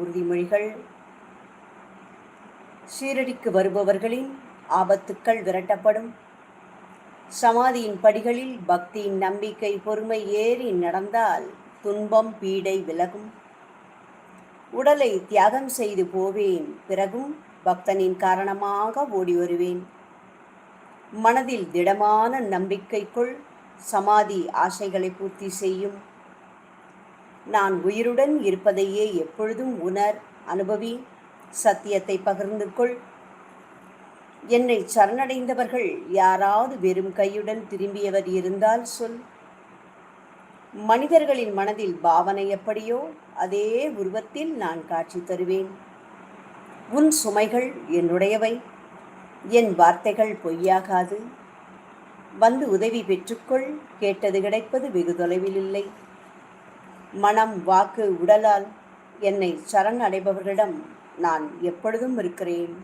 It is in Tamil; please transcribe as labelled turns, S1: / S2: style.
S1: உறுதிமொழிகள். ஷீரடிக்கு வருபவர்களின் ஆபத்துக்கள் விரட்டப்படும். சமாதியின் படிகளில் பக்தியின் நம்பிக்கை பொறுமை ஏறி நடந்தால் துன்பம் பீடை விலகும். உடலை தியாகம் செய்து போவேன், பிறகும் பக்தனின் காரணமாக ஓடி வருவேன். மனதில் திடமான நம்பிக்கைக்குள் சமாதி ஆசைகளை பூர்த்தி செய்யும். நான் உயிருடன் இருப்பதையே எப்பொழுதும் உணர், அனுபவி, சத்தியத்தை பகிர்ந்து கொள். என்னை சரணடைந்தவர்கள் யாராவது வெறும் கையுடன் திரும்பியவர் இருந்தால் சொல். மனிதர்களின் மனதில் பாவனை எப்படியோ அதே உருவத்தில் நான் காட்சி தருவேன். உன் சுமைகள் என்னுடையவை, என் வார்த்தைகள் பொய்யாகாது. வந்து உதவி பெற்றுக்கொள், கேட்டது கிடைப்பது வெகு தொலைவில் இல்லை. மனம், வாக்கு, உடலால் என்னை சரணடைபவர்களிடம் நான் எப்பொழுதும் இருக்கிறேன்.